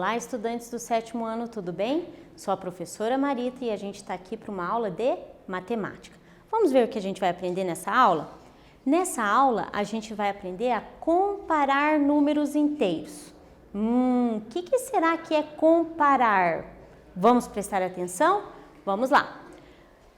Olá, estudantes do 7º ano, tudo bem? Sou a professora Marita e a gente está aqui para uma aula de matemática. Vamos ver o que a gente vai aprender nessa aula? Nessa aula, a gente vai aprender a comparar números inteiros. Que será que é comparar? Vamos prestar atenção? Vamos lá.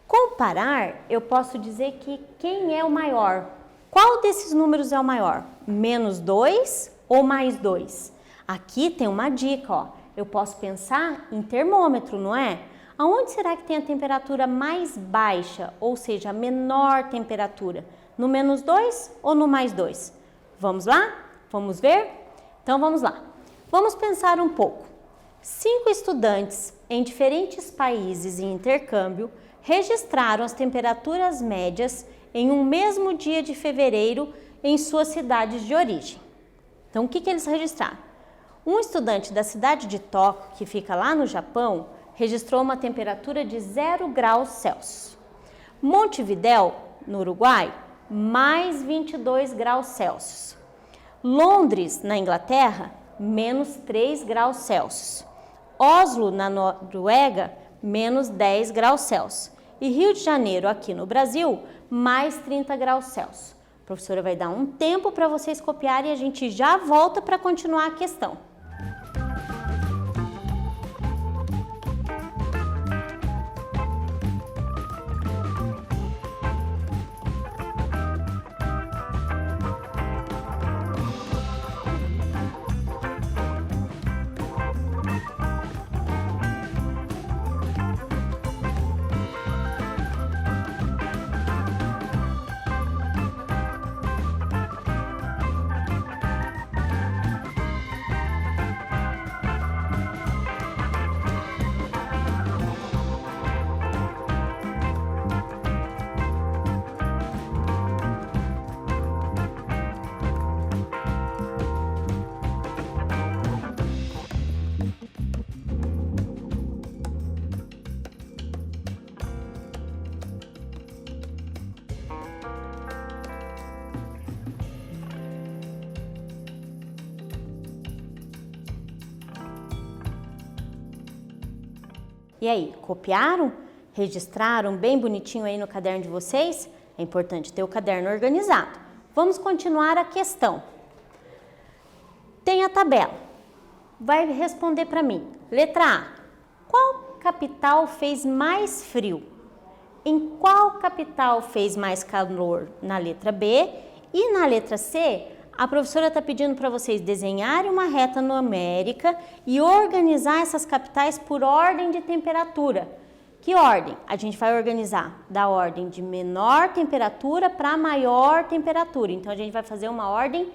Comparar, eu posso dizer que quem é o maior? Qual desses números é o maior? Menos 2 ou mais 2? Aqui tem uma dica, ó. Eu posso pensar em termômetro, não é? Aonde será que tem a temperatura mais baixa, ou seja, a menor temperatura? No menos 2 ou no mais 2? Vamos lá? Vamos ver? Então vamos lá. Vamos pensar um pouco. 5 estudantes em diferentes países em intercâmbio registraram as temperaturas médias em um mesmo dia de fevereiro em suas cidades de origem. Então, o que eles registraram? Um estudante da cidade de Tóquio, que fica lá no Japão, registrou uma temperatura de 0 graus Celsius. Montevidéu, no Uruguai, mais 22 graus Celsius. Londres, na Inglaterra, menos 3 graus Celsius. Oslo, na Noruega, menos 10 graus Celsius. E Rio de Janeiro, aqui no Brasil, mais 30 graus Celsius. A professora vai dar um tempo para vocês copiarem e a gente já volta para continuar a questão. E aí, copiaram? Registraram bem bonitinho aí no caderno de vocês? É importante ter o caderno organizado. Vamos continuar a questão. Tem a tabela. Vai responder para mim. Letra A. Qual capital fez mais frio? Em qual capital fez mais calor? Na letra B. E na letra C, a professora está pedindo para vocês desenharem uma reta numérica e organizar essas capitais por ordem de temperatura. Que ordem? A gente vai organizar da ordem de menor temperatura para maior temperatura. Então, a gente vai fazer uma ordem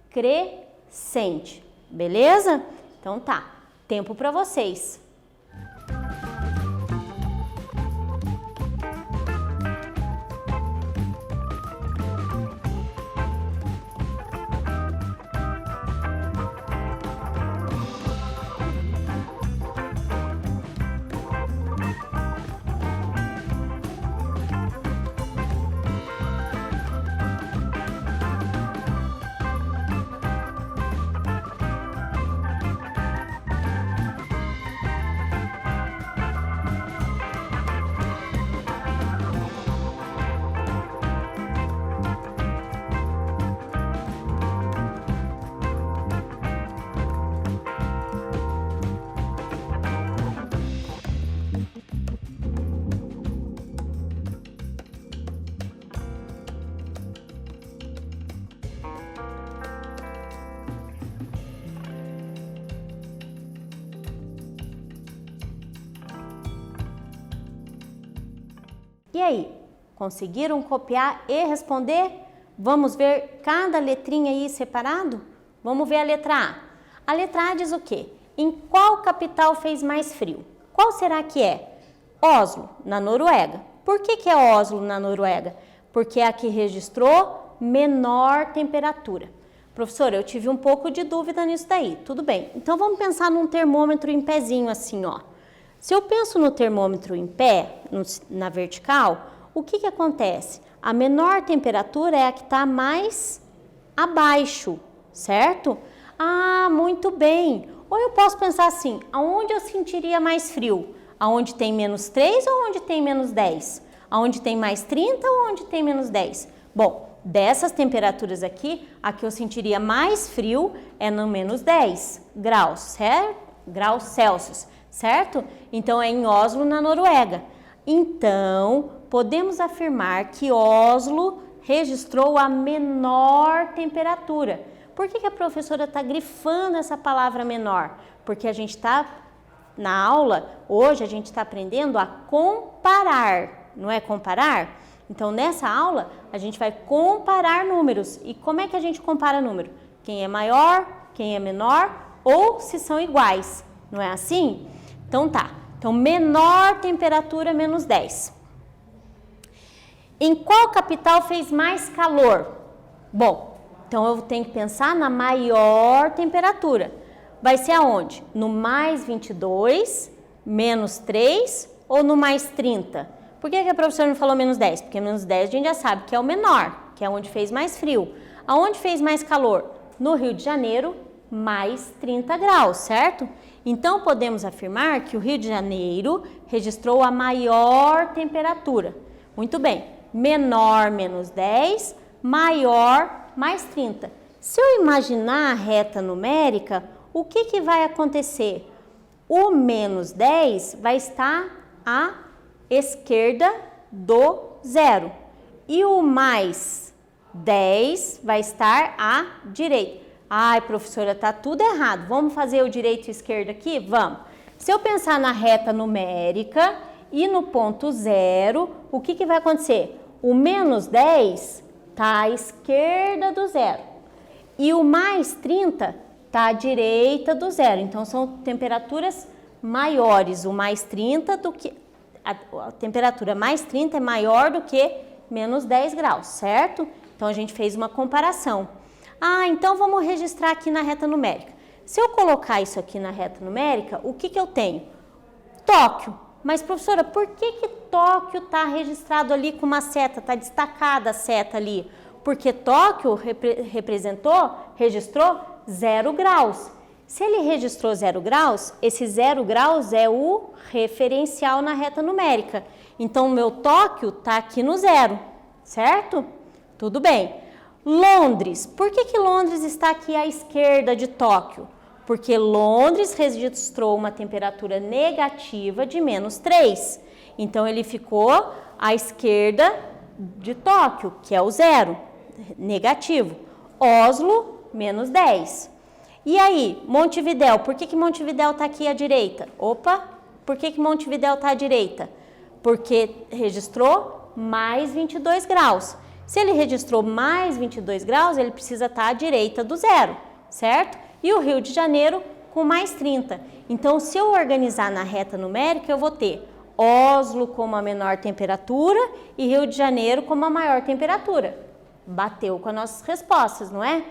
crescente, beleza? Então tá, tempo para vocês. E aí, conseguiram copiar e responder? Vamos ver cada letrinha aí separado? Vamos ver a letra A. A letra A diz o quê? Em qual capital fez mais frio? Qual será que é? Oslo, na Noruega. Por que é Oslo, na Noruega? Porque é a que registrou menor temperatura. Professora, eu tive um pouco de dúvida nisso daí. Tudo bem. Então, vamos pensar num termômetro em pezinho assim, ó. Se eu penso no termômetro em pé, na vertical, o que acontece? A menor temperatura é a que está mais abaixo, certo? Ah, muito bem! Ou eu posso pensar assim, aonde eu sentiria mais frio? Aonde tem menos 3 ou onde tem menos 10? Aonde tem mais 30 ou onde tem menos 10? Bom, dessas temperaturas aqui, a que eu sentiria mais frio é no menos 10 graus, certo? Graus Celsius, certo? Então é em Oslo, na Noruega. Então, podemos afirmar que Oslo registrou a menor temperatura. Por que a professora está grifando essa palavra menor? Porque a gente está, na aula, hoje a gente está aprendendo a comparar, não é comparar? Então, nessa aula, a gente vai comparar números. E como é que a gente compara número? Quem é maior, quem é menor ou se são iguais, não é assim? Então, tá. Então, menor temperatura, menos 10. Em qual capital fez mais calor? Bom, então eu tenho que pensar na maior temperatura. Vai ser aonde? No mais 22, menos 3 ou no mais 30? Por que a professora não falou menos 10? Porque menos 10 a gente já sabe que é o menor, que é onde fez mais frio. Aonde fez mais calor? No Rio de Janeiro, mais 30 graus, certo? Então, podemos afirmar que o Rio de Janeiro registrou a maior temperatura. Muito bem, menor menos 10, maior mais 30. Se eu imaginar a reta numérica, o que vai acontecer? O menos 10 vai estar à esquerda do zero e o mais 10 vai estar à direita. Ai, professora, tá tudo errado. Vamos fazer o direito e esquerda aqui? Vamos. Se eu pensar na reta numérica e no ponto zero, o que vai acontecer? O menos 10 está à esquerda do zero e o mais 30 está à direita do zero. Então, são temperaturas maiores. O mais 30 do que... A temperatura mais 30 é maior do que menos 10 graus, certo? Então, a gente fez uma comparação. Ah, então vamos registrar aqui na reta numérica. Se eu colocar isso aqui na reta numérica, o que eu tenho? Tóquio. Mas, professora, por que Tóquio está registrado ali com uma seta? Está destacada a seta ali? Porque Tóquio registrou 0 graus. Se ele registrou 0 graus, esse 0 graus é o referencial na reta numérica. Então, o meu Tóquio está aqui no zero, certo? Tudo bem. Londres. Por que Londres está aqui à esquerda de Tóquio? Porque Londres registrou uma temperatura negativa de menos 3. Então, ele ficou à esquerda de Tóquio, que é o zero, negativo. Oslo, menos 10. E aí, Montevidéu, por que Montevidéu está aqui à direita? Opa, por que Montevidéu está à direita? Porque registrou mais 22 graus. Se ele registrou mais 22 graus, ele precisa estar à direita do zero, certo? E o Rio de Janeiro com mais 30. Então, se eu organizar na reta numérica, eu vou ter Oslo como a menor temperatura e Rio de Janeiro como a maior temperatura. Bateu com as nossas respostas, não é?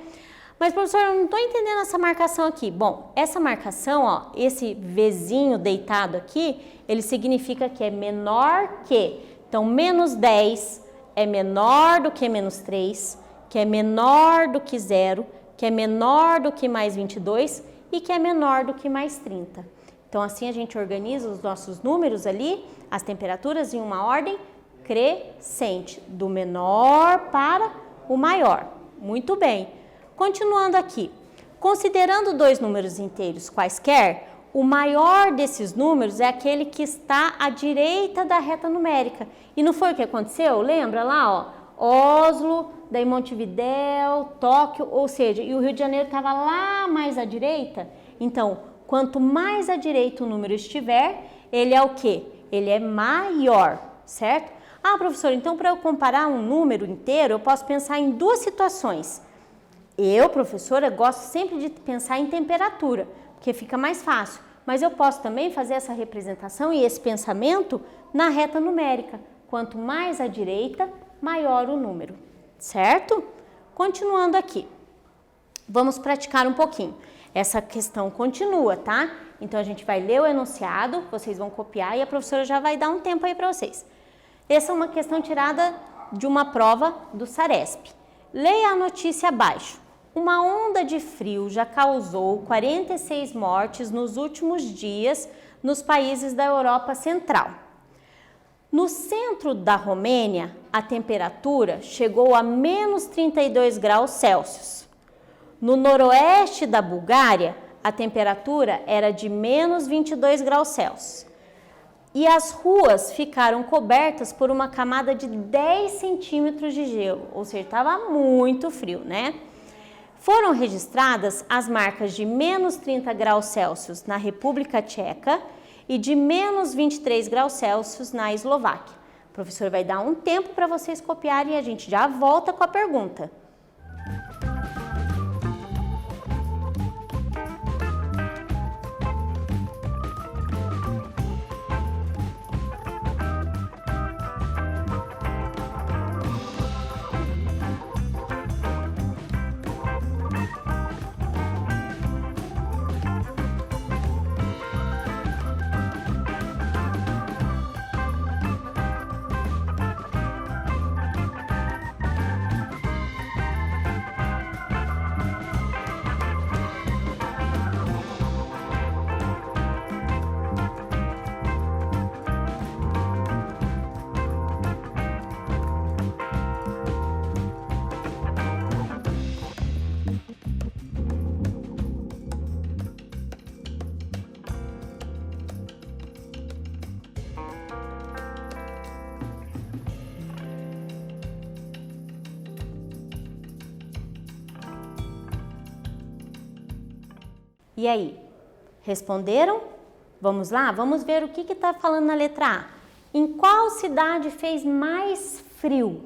Mas, professor, eu não estou entendendo essa marcação aqui. Bom, essa marcação, ó, esse Vzinho deitado aqui, ele significa que é menor que. Então, menos 10 é menor do que menos 3, que é menor do que 0, que é menor do que mais 22 e que é menor do que mais 30. Então, assim a gente organiza os nossos números ali, as temperaturas em uma ordem crescente, do menor para o maior. Muito bem. Continuando aqui, considerando dois números inteiros quaisquer, o maior desses números é aquele que está à direita da reta numérica. E não foi o que aconteceu? Lembra lá, ó, Oslo, daí Montevidéu, Tóquio, ou seja, e o Rio de Janeiro estava lá mais à direita. Então, quanto mais à direita o número estiver, ele é o quê? Ele é maior, certo? Ah, professor, então para eu comparar um número inteiro, eu posso pensar em duas situações. Eu, professora, gosto sempre de pensar em temperatura, porque fica mais fácil. Mas eu posso também fazer essa representação e esse pensamento na reta numérica. Quanto mais à direita, maior o número, certo? Continuando aqui, vamos praticar um pouquinho. Essa questão continua, tá? Então, a gente vai ler o enunciado, vocês vão copiar e a professora já vai dar um tempo aí para vocês. Essa é uma questão tirada de uma prova do Saresp. Leia a notícia abaixo. uma onda de frio já causou 46 mortes nos últimos dias nos países da Europa Central. No centro da Romênia, a temperatura chegou a menos 32 graus Celsius. No noroeste da Bulgária, a temperatura era de menos 22 graus Celsius. E as ruas ficaram cobertas por uma camada de 10 centímetros de gelo, ou seja, estava muito frio, né? Foram registradas as marcas de menos 30 graus Celsius na República Tcheca e de menos 23 graus Celsius na Eslováquia. O professor vai dar um tempo para vocês copiarem e a gente já volta com a pergunta. E aí, responderam? Vamos lá? Vamos ver o que está falando na letra A. Em qual cidade fez mais frio?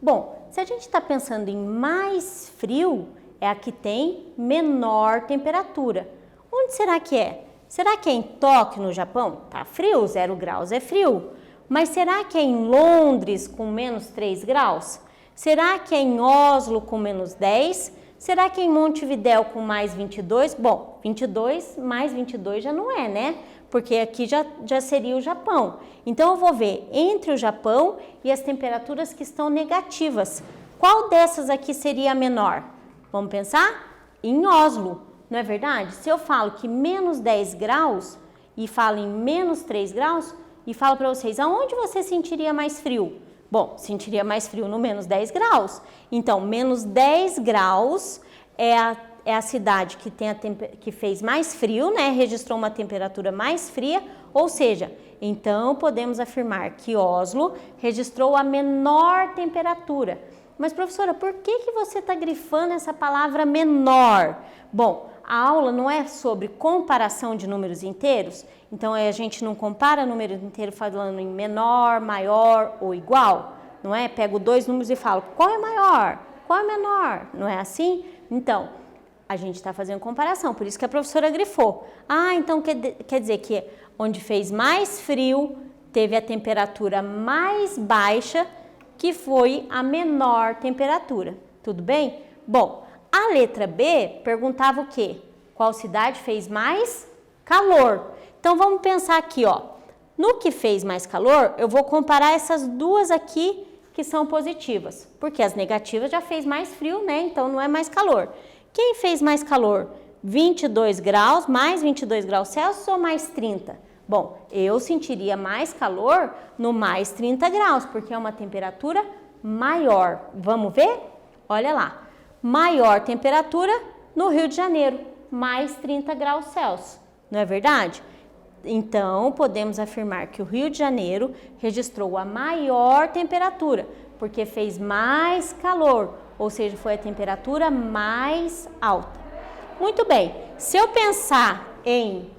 Bom, se a gente está pensando em mais frio, é a que tem menor temperatura. Onde será que é? Será que é em Tóquio, no Japão? Tá frio, 0 graus é frio. Mas será que é em Londres, com menos 3 graus? Será que é em Oslo, com menos 10? Será que é em Montevidéu com mais 22? Bom, 22 mais 22 já não é, né? Porque aqui já seria o Japão. Então, eu vou ver entre o Japão e as temperaturas que estão negativas. Qual dessas aqui seria a menor? Vamos pensar? Em Oslo, não é verdade? Se eu falo que menos 10 graus e falo em menos 3 graus e falo para vocês, aonde você sentiria mais frio? Bom, sentiria mais frio no menos 10 graus. Então, menos 10 graus é a cidade que fez mais frio, né? Registrou uma temperatura mais fria, ou seja, então podemos afirmar que Oslo registrou a menor temperatura. Mas, professora, por que você está grifando essa palavra menor? Bom, a aula não é sobre comparação de números inteiros, então a gente não compara número inteiro falando em menor, maior ou igual, não é? Pego dois números e falo, qual é maior, qual é menor, não é assim? Então, a gente está fazendo comparação, por isso que a professora grifou. Ah, então quer dizer que onde fez mais frio, teve a temperatura mais baixa, que foi a menor temperatura, tudo bem? Bom, a letra B perguntava o quê? Qual cidade fez mais calor? Então, vamos pensar aqui, ó. No que fez mais calor, eu vou comparar essas duas aqui que são positivas, porque as negativas já fez mais frio, né? Então, não é mais calor. Quem fez mais calor? 22 graus, mais 22 graus Celsius ou mais 30? Bom, eu sentiria mais calor no mais 30 graus, porque é uma temperatura maior. Vamos ver? Olha lá. Maior temperatura no Rio de Janeiro, mais 30 graus Celsius, não é verdade? Então, podemos afirmar que o Rio de Janeiro registrou a maior temperatura, porque fez mais calor, ou seja, foi a temperatura mais alta. Muito bem, se eu pensar em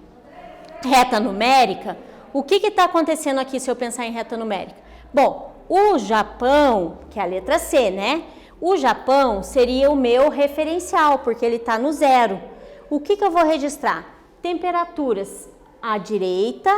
reta numérica, o que está acontecendo aqui se eu pensar em reta numérica? Bom, o Japão, que é a letra C, né? O Japão seria o meu referencial, porque ele está no zero. O que eu vou registrar? Temperaturas à direita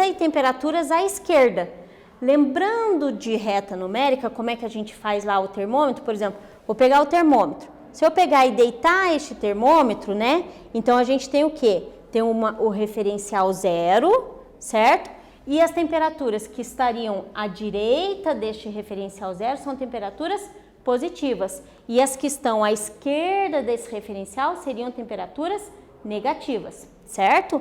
e temperaturas à esquerda. Lembrando de reta numérica, como é que a gente faz lá o termômetro? Por exemplo, vou pegar o termômetro. Se eu pegar e deitar este termômetro, né? Então, a gente tem o quê? Tem o referencial zero, certo? E as temperaturas que estariam à direita deste referencial zero são temperaturas positivas. E as que estão à esquerda desse referencial seriam temperaturas negativas, certo?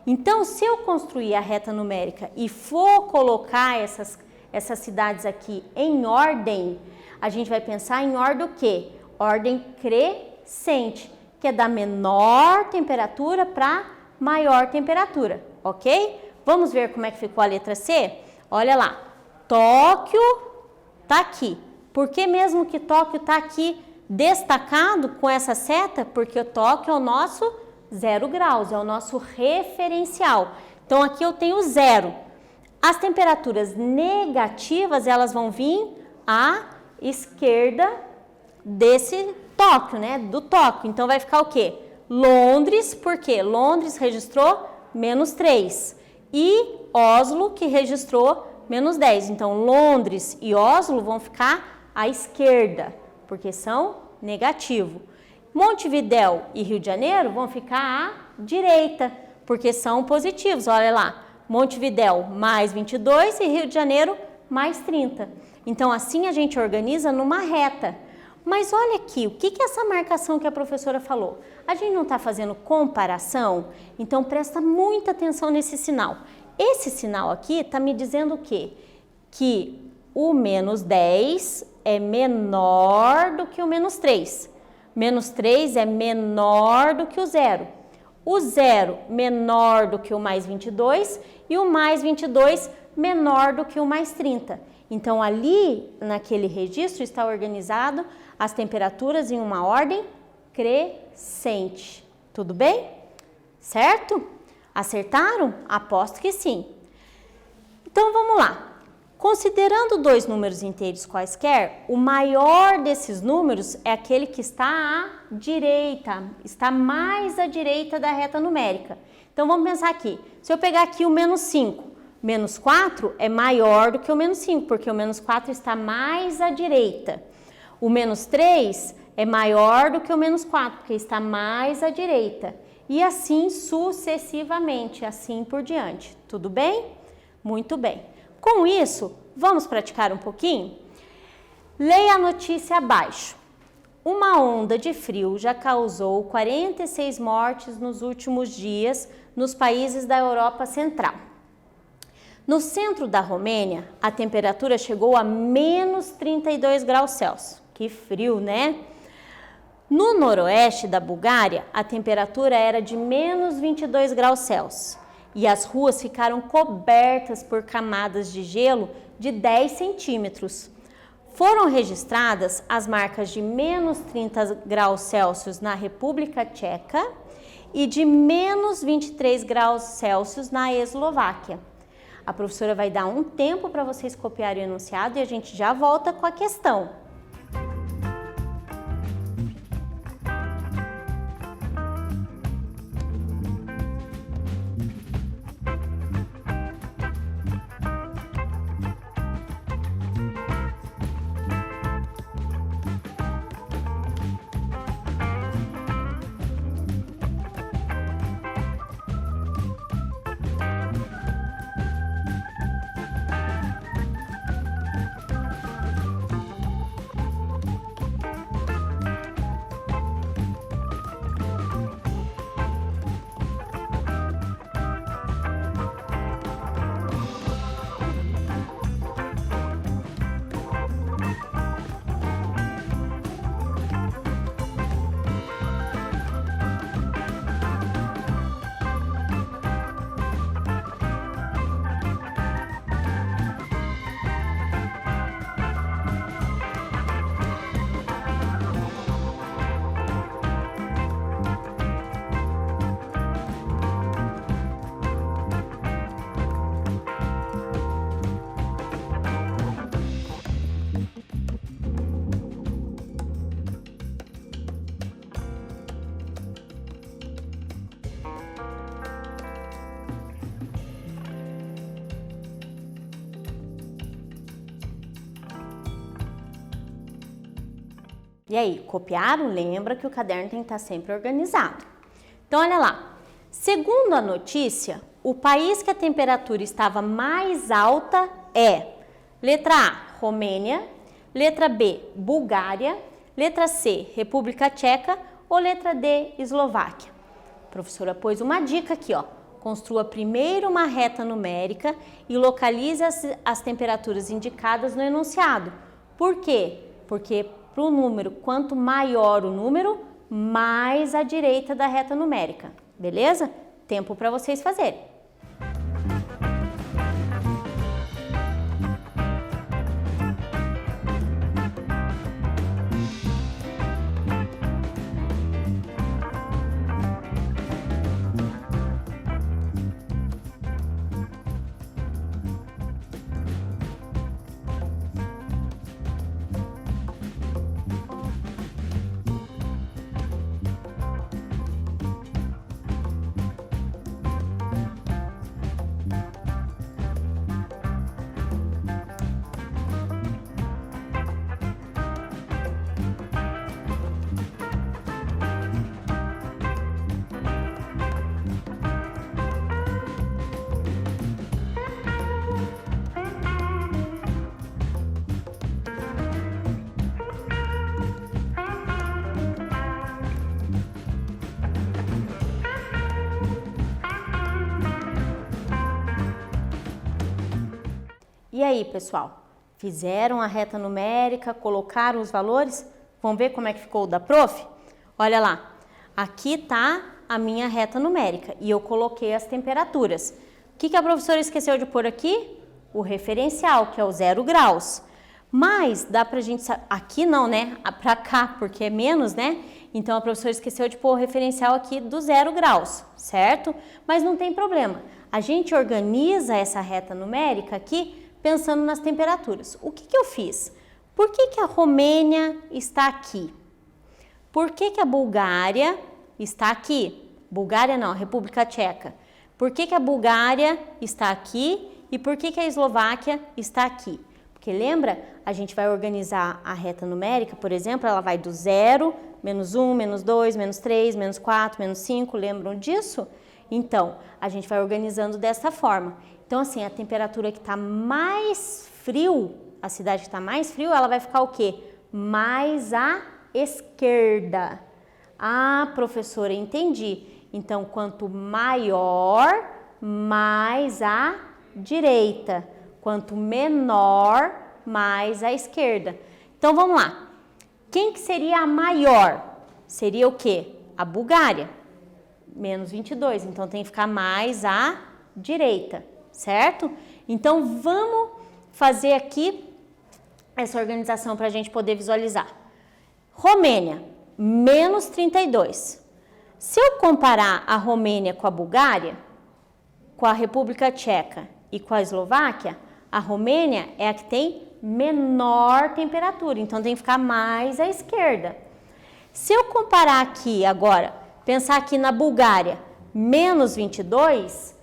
Então, se eu construir a reta numérica e for colocar essas cidades aqui em ordem, a gente vai pensar em ordem o quê? Ordem crescente, que é da menor temperatura para maior temperatura, ok? Vamos ver como é que ficou a letra C? Olha lá, Tóquio tá aqui. Por que mesmo que Tóquio tá aqui destacado com essa seta? Porque o Tóquio é o nosso 0 graus, é o nosso referencial. Então, aqui eu tenho 0. As temperaturas negativas, elas vão vir à esquerda desse Tóquio, né? Do Tóquio. Então, vai ficar o quê? Londres, porque Londres registrou -3. E Oslo, que registrou -10. Então, Londres e Oslo vão ficar à esquerda, porque são negativo. Montevidéu e Rio de Janeiro vão ficar à direita, porque são positivos. Olha lá, Montevidéu +22 e Rio de Janeiro +30. Então, assim a gente organiza numa reta. Mas olha aqui, o que é essa marcação que a professora falou? A gente não está fazendo comparação? Então, presta muita atenção nesse sinal. Esse sinal aqui está me dizendo o quê? Que o -10 é menor do que o -3. -3 é menor do que o 0. O 0 menor do que o +22 e o +22 menor do que o +30. Então, ali, naquele registro, está organizado as temperaturas em uma ordem crescente. Tudo bem? Certo? Acertaram? Aposto que sim. Então, vamos lá. Considerando dois números inteiros quaisquer, o maior desses números é aquele que está à direita, está mais à direita da reta numérica. Então, vamos pensar aqui. Se eu pegar aqui o -5, -4 é maior do que o -5, porque o -4 está mais à direita. O -3 é maior do que o -4, porque está mais à direita. E assim sucessivamente, assim por diante. Tudo bem? Muito bem. Com isso, vamos praticar um pouquinho? Leia a notícia abaixo. Uma onda de frio já causou 46 mortes nos últimos dias nos países da Europa Central. No centro da Romênia, a temperatura chegou a -32 graus Celsius. Que frio, né? No noroeste da Bulgária, a temperatura era de -22 graus Celsius e as ruas ficaram cobertas por camadas de gelo de 10 centímetros. Foram registradas as marcas de -30 graus Celsius na República Tcheca e de -23 graus Celsius na Eslováquia. A professora vai dar um tempo para vocês copiarem o enunciado e a gente já volta com a questão. E aí, copiaram? Lembra que o caderno tem que estar sempre organizado. Então, olha lá. Segundo a notícia, o país que a temperatura estava mais alta é letra A, Romênia, Letra B, Bulgária. Letra C, República Tcheca. Ou letra D, Eslováquia? A professora pôs uma dica aqui, ó. Construa primeiro uma reta numérica e localize as temperaturas indicadas no enunciado. Por quê? Porque para o número, quanto maior o número, mais à direita da reta numérica. Beleza? Tempo para vocês fazerem. E aí, pessoal? Fizeram a reta numérica, colocaram os valores? Vamos ver como é que ficou o da prof? Olha lá, aqui tá a minha reta numérica e eu coloquei as temperaturas. O que a professora esqueceu de pôr aqui? O referencial, que é o 0 graus. Mas dá pra gente saber, aqui não, né? Pra cá, porque é menos, né? Então a professora esqueceu de pôr o referencial aqui do 0 graus, certo? Mas não tem problema. A gente organiza essa reta numérica aqui pensando nas temperaturas. O que eu fiz? Por que a Romênia está aqui? Por que a Bulgária está aqui? Bulgária não, República Tcheca. Por que a Bulgária está aqui e por que a Eslováquia está aqui? Porque lembra, a gente vai organizar a reta numérica, por exemplo, ela vai do 0, menos 1, menos 2, menos 3, menos 4, menos 5, lembram disso? Então, a gente vai organizando dessa forma. Então, assim, a temperatura que está mais frio, a cidade que está mais frio, ela vai ficar o quê? Mais à esquerda. Ah, professora, entendi. Então, quanto maior, mais à direita. Quanto menor, mais à esquerda. Então, vamos lá. Quem que seria a maior? Seria o quê? A Bulgária. Menos 22. Então, tem que ficar mais à direita. Certo? Então, vamos fazer aqui essa organização para a gente poder visualizar. Romênia, menos 32. Se eu comparar a Romênia com a Bulgária, com a República Tcheca e com a Eslováquia, a Romênia é a que tem menor temperatura, então tem que ficar mais à esquerda. Se eu comparar aqui agora, pensar aqui na Bulgária, menos 22,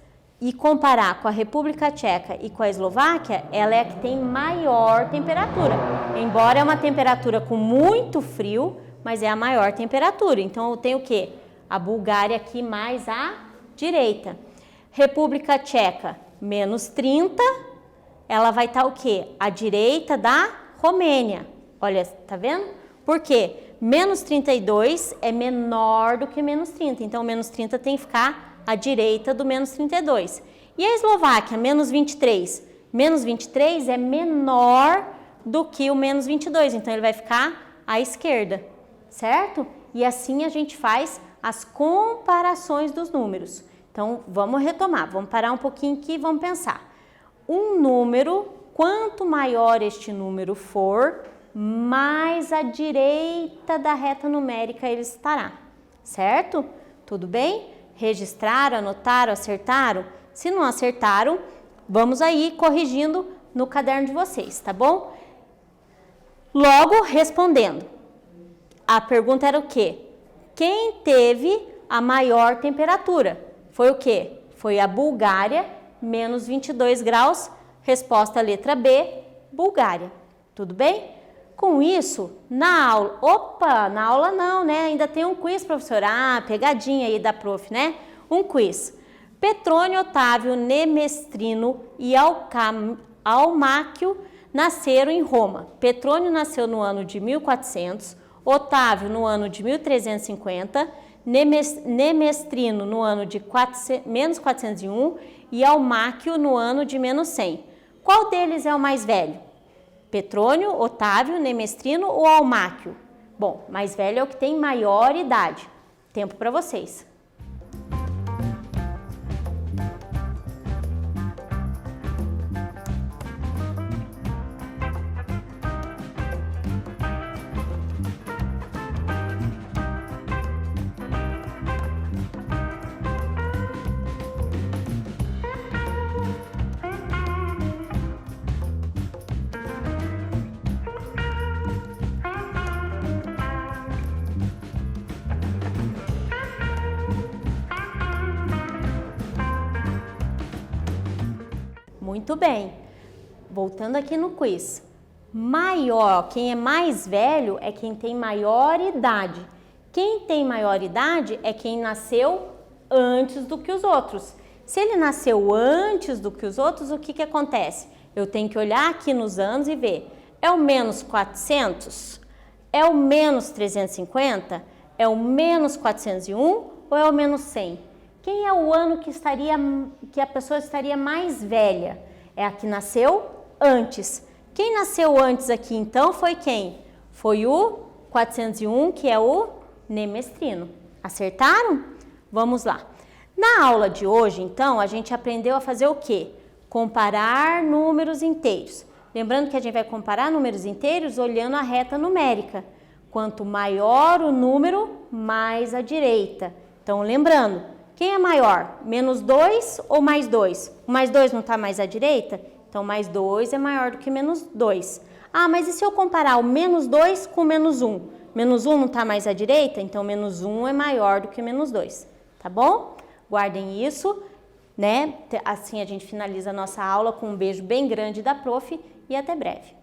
e comparar com a República Tcheca e com a Eslováquia, ela é a que tem maior temperatura. Embora é uma temperatura com muito frio, mas é a maior temperatura. Então, eu tenho o quê? A Bulgária aqui mais à direita. República Tcheca, menos 30, ela vai estar o quê? À direita da Romênia. Olha, tá vendo? Por quê? Menos 32 é menor do que menos 30. Então, menos 30 tem que ficar à direita do menos 32. E a Eslováquia, menos 23? Menos 23 é menor do que o menos 22, então ele vai ficar à esquerda, certo? E assim a gente faz as comparações dos números. Então, vamos retomar, vamos parar um pouquinho aqui e vamos pensar. Um número, quanto maior este número for, mais à direita da reta numérica ele estará, certo? Tudo bem? Registraram, anotaram, acertaram? Se não acertaram, vamos aí corrigindo no caderno de vocês, tá bom? Logo, respondendo. A pergunta era o quê? Quem teve a maior temperatura? Foi o quê? Foi a Bulgária, menos 22 graus. Resposta letra B, Bulgária. Tudo bem? Com isso, na aula... Opa, na aula não, né? Ainda tem um quiz, professora. Ah, pegadinha aí da prof, né? Um quiz. Petrônio Otávio Nemestrino e Almáquio nasceram em Roma. Petrônio nasceu no ano de 1400, Otávio no ano de 1350, Nemestrino no ano de menos 401 e Almáquio no ano de menos 100. Qual deles é o mais velho? Petrônio, Otávio, Nemestrino ou Almáquio? Bom, mais velho é o que tem maior idade. Tempo para vocês. Muito bem. Voltando aqui no quiz. Maior, quem é mais velho é quem tem maior idade. Quem tem maior idade é quem nasceu antes do que os outros. Se ele nasceu antes do que os outros, o que acontece? Eu tenho que olhar aqui nos anos e ver. É o menos 400? É o menos 350? É o menos 401 ou é o menos 100? Quem é o ano que a pessoa estaria mais velha? É a que nasceu antes. Quem nasceu antes aqui, então, foi quem? Foi o 401, que é o Nemestrino. Acertaram? Vamos lá. Na aula de hoje, então, a gente aprendeu a fazer o quê? Comparar números inteiros. Lembrando que a gente vai comparar números inteiros olhando a reta numérica. Quanto maior o número, mais à direita. Então, lembrando, quem é maior? Menos 2 ou mais 2? O mais 2 não está mais à direita? Então, mais 2 é maior do que menos 2. Ah, mas e se eu comparar o menos 2 com menos 1? Menos 1 não está mais à direita? Então, menos 1 é maior do que menos 2. Tá bom? Guardem isso, né? Assim a gente finaliza a nossa aula com um beijo bem grande da prof e até breve.